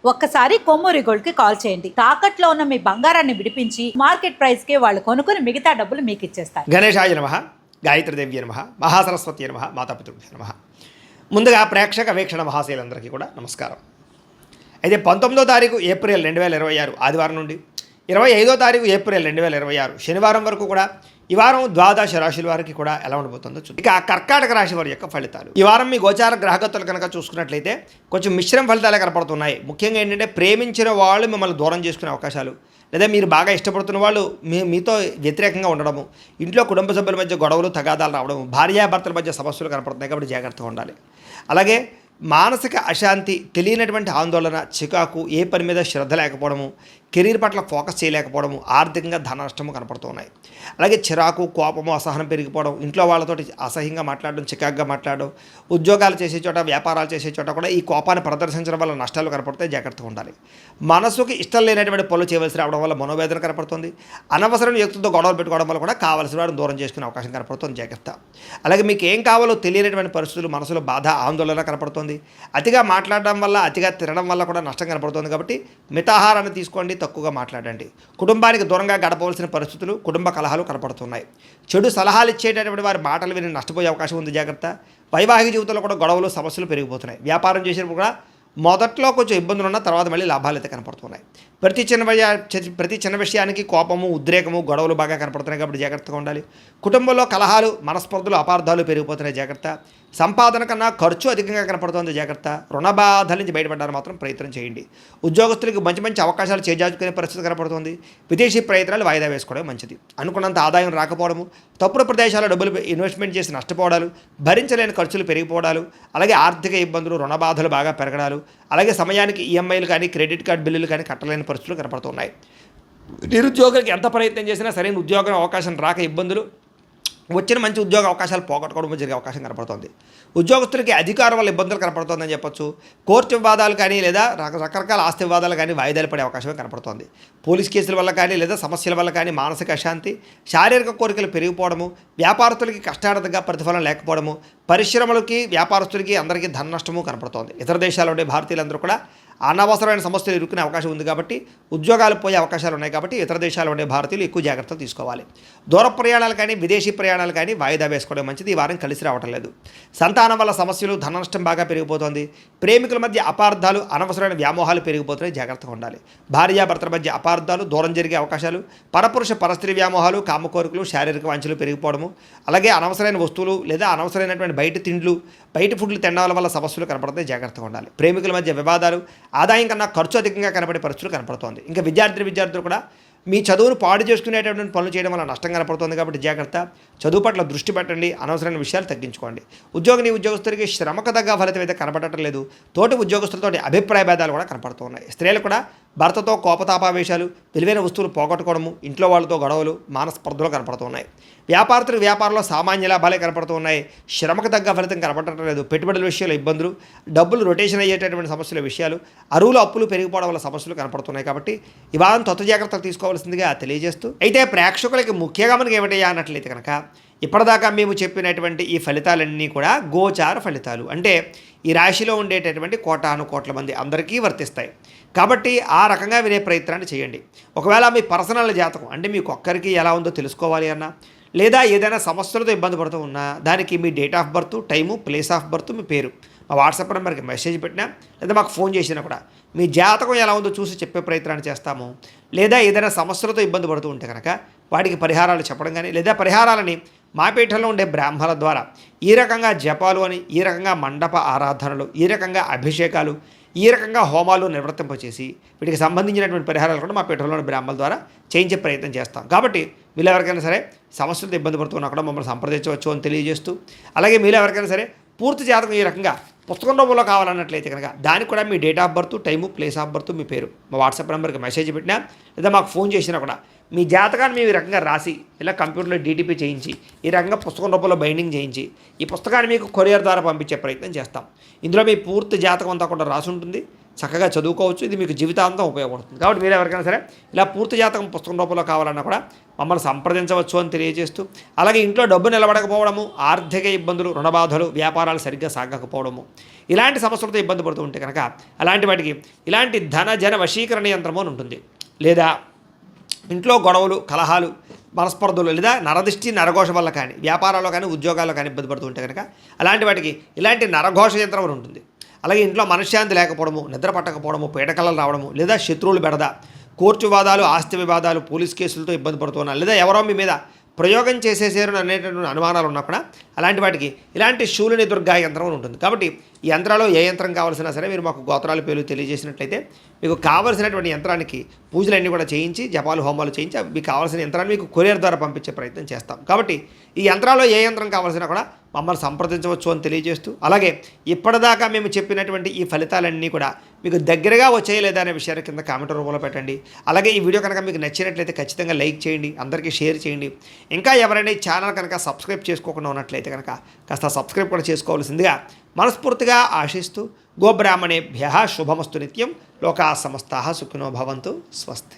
ఒక్కసారి కొమ్మూరి గోల్డ్ కి కాల్ చేయండి. తాకట్లో ఉన్న మీ బంగారాన్ని విడిపించి మార్కెట్ ప్రైస్ కి వాళ్ళు కొనుక్కుని మిగతా డబ్బులు మీకు ఇచ్చేస్తారు. గణేశాయ నమః, గాయత్రీదేవి నమః, మహాసరస్వతి నమః, మాతాపితృభ్యో నమః. ముందుగా ప్రేక్షక వీక్షణ మహాశయులందరికీ కూడా నమస్కారం. అయితే 19వ తారీఖు ఏప్రిల్ 2026 ఆదివారం నుండి 25వ తారీఖు ఏప్రిల్ 2026 శనివారం వరకు కూడా ఈ వారం ద్వాదశ రాశుల వారికి కూడా ఎలా ఉండబోతుందో చూద్దాం. ఇక కర్కాటక రాశి వారి యొక్క ఫలితాలు. ఈ వారం మీ గోచార గ్రహగతులు కనుక చూసుకున్నట్లయితే కొంచెం మిశ్రమ ఫలితాలే కనపడుతున్నాయి. ముఖ్యంగా ఏంటంటే ప్రేమించిన వాళ్ళు మిమ్మల్ని దూరం చేసుకునే అవకాశాలు, లేదా మీరు బాగా ఇష్టపడుతున్న వాళ్ళు మీతో వ్యతిరేకంగా ఉండడము, ఇంట్లో కుటుంబ సభ్యుల మధ్య గొడవలు తగాదాలు రావడము, భార్యాభర్తల మధ్య సమస్యలు కనపడుతున్నాయి కాబట్టి జాగ్రత్తగా ఉండాలి. అలాగే మానసిక అశాంతి, తెలియనటువంటి ఆందోళన, చికాకు, ఏ పని మీద శ్రద్ధ లేకపోవడము, కెరీర్ పట్ల ఫోకస్ చేయలేకపోవడము, ఆర్థికంగా ధన నష్టము కనపడుతున్నాయి. అలాగే చిరాకు, కోపము, అసహనం పెరిగిపోవడం, ఇంట్లో వాళ్ళతోటి అసహ్యంగా మాట్లాడడం, చికాకుగా మాట్లాడడం, ఉద్యోగాలు చేసే చోట, వ్యాపారాలు చేసే చోట కూడా ఈ కోపాన్ని ప్రదర్శించడం వల్ల నష్టాలు కనపడితే జాగ్రత్తగా ఉండాలి. మనసుకి ఇష్టం లేనటువంటి పనులు చేయవలసి రావడం వల్ల మనోవేదన కనపడుతుంది. అనవసరం వ్యక్తులతో గొడవలు పెట్టుకోవడం వల్ల కూడా కావలసిన వాడిని దూరం చేసుకునే అవకాశం కనపడుతుంది. జాగ్రత్త. అలాగే మీకు ఏం కావాలో తెలియనటువంటి పరిస్థితులు, మనసులో బాధ, ఆందోళన కనపడుతుంది. అతిగా మాట్లాడడం వల్ల, అతిగా తినడం వల్ల కూడా నష్టం కనపడుతుంది. కాబట్టి మితాహారాన్ని తీసుకోండి, తక్కువగా మాట్లాడండి. కుటుంబానికి దూరంగా గడపవలసిన పరిస్థితులు, కుటుంబ కలహాలు కనపడుతున్నాయి. చెడు సలహాలు ఇచ్చేటటువంటి వారి మాటలు విని నష్టపోయే అవకాశం ఉంది. జాగ్రత్త. వైవాహిక జీవితంలో కూడా గొడవలు, సమస్యలు పెరిగిపోతున్నాయి. వ్యాపారం చేసేటప్పుడు కూడా మొదట్లో కొంచెం ఇబ్బందులు ఉన్న తర్వాత మళ్ళీ లాభాలు అయితే కనపడుతున్నాయి. ప్రతి చిన్న విషయానికి కోపము, ఉద్రేకము, గొడవలు బాగా కనపడుతున్నాయి కాబట్టి జాగ్రత్తగా ఉండాలి. కుటుంబంలో కలహాలు, మనస్పర్ధలు, అపార్థాలు పెరిగిపోతున్నాయి. జాగ్రత్త. సంపాదన కన్నా ఖర్చు అధికంగా కనపడుతుంది. జాగ్రత్త. రుణ బాధల నుంచి బయటపడడానికి మాత్రం ప్రయత్నం చేయండి. ఉద్యోగస్తులకు మంచి మంచి అవకాశాలు చేజార్చుకునే పరిస్థితి కనపడుతుంది. విదేశీ ప్రయత్నాలు వాయిదా వేసుకోవడం మంచిది. అనుకున్నంత ఆదాయం రాకపోవడము, తప్పుడు ప్రదేశాల్లో డబ్బులు ఇన్వెస్ట్మెంట్ చేసి నష్టపోవడాలు, భరించలేని ఖర్చులు పెరిగిపోవడాలు, అలాగే ఆర్థిక ఇబ్బందులు, రుణ బాధలు బాగా పెరగడాలు, అలాగే సమయానికి ఈఎంఐలు కానీ, క్రెడిట్ కార్డు బిల్లులు కానీ కట్టలేని పరిస్థితులు కనపడుతున్నాయి. నిరుద్యోగులకు ఎంత ప్రయత్నం చేసినా సరైన ఉద్యోగం అవకాశం రాక ఇబ్బందులు, వచ్చిన మంచి ఉద్యోగ అవకాశాలు పోగొట్టుకోవడం జరిగే అవకాశం కనపడుతుంది. ఉద్యోగస్తులకి అధికారం వల్ల ఇబ్బందులు కనపడుతుందని చెప్పొచ్చు. కోర్టు వివాదాలు కానీ, లేదా రకరకాల ఆస్తి వివాదాలు కానీ వాయిదాలు పడే అవకాశమే కనపడుతుంది. పోలీస్ కేసుల వల్ల కానీ, లేదా సమస్యల వల్ల కానీ మానసిక అశాంతి, శారీరక కోరికలు పెరిగిపోవడము, వ్యాపారస్తులకి కష్టార్థంగా ప్రతిఫలం లేకపోవడము, పరిశ్రమలకి, వ్యాపారస్తులకి అందరికీ ధన నష్టము కనపడుతోంది. ఇతర దేశాల్లో ఉండే భారతీయులందరూ కూడా అనవసరమైన సమస్యలు ఇరుక్కునే అవకాశం ఉంది కాబట్టి, ఉద్యోగాలు పోయే అవకాశాలు ఉన్నాయి కాబట్టి ఇతర దేశాల్లో ఉండే భారతీయులు ఎక్కువ జాగ్రత్తలు తీసుకోవాలి. దూర ప్రయాణాలు కానీ, విదేశీ ప్రయాణాలు కానీ వాయిదా వేసుకోవడం మంచిది. ఈ వారం కలిసి రావటం లేదు. సంతానం వల్ల సమస్యలు, ధన నష్టం బాగా పెరిగిపోతుంది. ప్రేమికుల మధ్య అపార్థాలు, అనవసరమైన వ్యామోహాలు పెరిగిపోతున్నాయి. జాగ్రత్తగా ఉండాలి. భార్యాభర్తల మధ్య అపార్థాలు, దూరం జరిగే అవకాశాలు, పరపురుష పరస్త్రీ వ్యామోహాలు, కామకోరికలు, శారీరక వాంఛలు పెరిగిపోవడము, అలాగే అనవసరమైన వస్తువులు లేదా అనవసరమైనటువంటి బయట తిండ్లు, బయట ఫుడ్లు తినడం వల్ల సమస్యలు కనపడతాయి. జాగ్రత్తగా ఉండాలి. ప్రేమికుల మధ్య వివాదాలు, ఆదాయం కన్నా ఖర్చు అధికంగా కనపడే పరిస్థితులు కనపడుతోంది. ఇంకా విద్యార్థులు కూడా మీ చదువును పాడు చేసుకునేటటువంటి పనులు చేయడం వల్ల నష్టం కనపడుతుంది కాబట్టి జాగ్రత్త. చదువు పట్ల దృష్టి పెట్టండి. అనవసరమైన విషయాలు తగ్గించుకోండి. ఉద్యోగస్తులకి శ్రమకు తగ్గ ఫలితం అయితే కనపడటం లేదు. తోటి ఉద్యోగస్తులతో అభిప్రాయ భేదాలు కూడా కనపడుతున్నాయి. స్త్రీలు కూడా భర్తతో కోపతాపావేశాలు, విలువైన వస్తువులు పోగొట్టుకోవడము, ఇంట్లో వాళ్ళతో గొడవలు, మానస్పర్ధలు కనపడుతున్నాయి. వ్యాపారస్తులకు వ్యాపారంలో సామాన్య లాభాలే కనపడుతున్నాయి. శ్రమకు తగ్గ ఫలితం కనపడటం లేదు. పెట్టుబడుల విషయాలు ఇబ్బందులు, డబ్బులు రొటేషన్ అయ్యేటటువంటి సమస్యల విషయాలు, అరువులు అప్పులు పెరిగిపోవడం వల్ల సమస్యలు కనపడుతున్నాయి. కాబట్టి ఇవాళ కొత్త జాగ్రత్తలు తీసుకోవాల్సిందిగా తెలియజేస్తూ, అయితే ప్రేక్షకులకి ముఖ్యంగా మనకి ఏమిటయ్యా అన్నట్లయితే కనుక, ఇప్పటిదాకా మేము చెప్పినటువంటి ఈ ఫలితాలన్నీ కూడా గోచార ఫలితాలు. అంటే ఈ రాశిలో ఉండేటటువంటి కోటాను కోట్ల మంది అందరికీ వర్తిస్తాయి. కాబట్టి ఆ రకంగా వినే ప్రయత్నాన్ని చేయండి. ఒకవేళ మీ పర్సనల్ జాతకం అంటే మీకు ఒక్కరికి ఎలా ఉందో తెలుసుకోవాలి అన్నా, లేదా ఏదైనా సమస్యలతో ఇబ్బంది పడుతూ ఉన్నా, దానికి మీ date of birth, time, place of birth, మీ పేరు మా వాట్సాప్ నెంబర్కి మెసేజ్ పెట్టినా, లేదా మాకు ఫోన్ చేసినా కూడా మీ జాతకం ఎలా ఉందో చూసి చెప్పే ప్రయత్నాన్ని చేస్తాము. లేదా ఏదైనా సమస్యలతో ఇబ్బంది పడుతూ ఉంటే కనుక వాటికి పరిహారాలు చెప్పడం కానీ, లేదా పరిహారాలని మా పీఠంలో ఉండే బ్రాహ్మణుల ద్వారా ఈ రకంగా జపాలు అని, ఈ రకంగా మండప ఆరాధనలు, ఈ రకంగా అభిషేకాలు, ఈ రకంగా హోమాలు నిర్వర్తింపచేసి వీటికి సంబంధించినటువంటి పరిహారాలు కూడా మా పీఠంలోని బ్రాహ్మణుల ద్వారా చేయించే ప్రయత్నం చేస్తాం. కాబట్టి వీళ్ళు ఎవరికైనా సరే సమస్యలతో ఇబ్బంది పడుతున్నా కూడా మమ్మల్ని సంప్రదించవచ్చు అని తెలియజేస్తూ, అలాగే మీరు ఎవరికైనా సరే పూర్తి జాతకం ఈ రకంగా పుస్తకం రూపంలో కావాలన్నట్లయితే కనుక దానికి కూడా మీ date of birth, time, place of birth, మీ పేరు మా వాట్సాప్ నెంబర్కి మెసేజ్ పెట్టినా, లేదా మాకు ఫోన్ చేసినా కూడా మీ జాతకాన్ని మేము ఈ రకంగా రాసి ఇలా కంప్యూటర్లో డీటీపీ చేయించి ఈ రకంగా పుస్తకం రూపంలో బైండింగ్ చేయించి ఈ పుస్తకాన్ని మీకు కొరియర్ ద్వారా పంపించే ప్రయత్నం చేస్తాం. ఇందులో మీ పూర్తి జాతకం అంతా కూడా రాసి ఉంటుంది. చక్కగా చదువుకోవచ్చు. ఇది మీకు జీవితాంతం ఉపయోగపడుతుంది. కాబట్టి మీరు ఎవరికైనా సరే ఇలా పూర్తి జాతకం పుస్తకం రూపంలో కావాలన్నా కూడా మమ్మల్ని సంప్రదించవచ్చు అని తెలియజేస్తూ, అలాగే ఇంట్లో డబ్బు నిలబడకపోవడము, ఆర్థిక ఇబ్బందులు, రుణబాధలు, వ్యాపారాలు సరిగ్గా సాగకపోవడము, ఇలాంటి సమస్యలతో ఇబ్బంది పడుతూ ఉంటే కనుక అలాంటి వాటికి ఇలాంటి ధన జన వశీకరణ యంత్రము అని ఉంటుంది. లేదా ఇంట్లో గొడవలు, కలహాలు, మనస్పర్ధలు, లేదా నరదిష్టి నరఘోష వల్ల కానీ, వ్యాపారాల్లో కానీ, ఉద్యోగాల్లో కానీ ఇబ్బంది పడుతూ ఉంటే కనుక అలాంటి వాటికి ఇలాంటి నరఘోష యంత్రం అని ఉంటుంది. అలాగే ఇంట్లో మనశ్శాంతి లేకపోవడము, నిద్ర పట్టకపోవడము, పీడకలలు రావడము, లేదా శత్రువులు బెడద, కోర్టు వివాదాలు, ఆస్తి వివాదాలు, పోలీస్ కేసులతో ఇబ్బంది పడుతున్నారు, లేదా ఎవరో మీ మీద ప్రయోగం చేసేసారు అనేటటువంటి అనుమానాలు ఉన్నా కూడా అలాంటి వాటికి ఇలాంటి శూలిని దుర్గా యంత్రం ఉంటుంది. కాబట్టి ఈ యంత్రాల్లో ఏ యంత్రం కావాల్సినా సరే మీరు మాకు గోత్రాల పేర్లు తెలియజేసినట్లయితే మీకు కావాల్సినటువంటి యంత్రానికి పూజలన్నీ కూడా చేయించి, జపాలు, హోమాలు చేయించి మీకు కావాల్సిన యంత్రాన్ని మీకు కొరియర్ ద్వారా పంపించే ప్రయత్నం చేస్తాం. కాబట్టి ఈ యంత్రాల్లో ఏ యంత్రం కావాల్సినా కూడా మమ్మల్ని సంప్రదించవచ్చు అని తెలియజేస్తూ, అలాగే ఇప్పటిదాకా మేము చెప్పినటువంటి ఈ ఫలితాలన్నీ కూడా మీకు దగ్గరగా వచ్చాయి లేదా అనే విషయాన్ని కింద కామెంట్ రూపంలో పెట్టండి. అలాగే ఈ వీడియో కనుక మీకు నచ్చినట్లయితే ఖచ్చితంగా లైక్ చేయండి, అందరికీ షేర్ చేయండి. ఇంకా ఎవరైనా ఈ ఛానల్ కనుక సబ్స్క్రైబ్ చేసుకోకుండా ఉన్నట్లయితే కనుక కాస్త సబ్స్క్రైబ్ కూడా చేసుకోవాల్సిందిగా మనస్ఫూర్తిగా ఆశిస్తూ, గోబ్రాహ్మణేభ్యః శుభమస్తు నిత్యం, లోకా సమస్తాః సుఖినో భవంతు, స్వస్తి.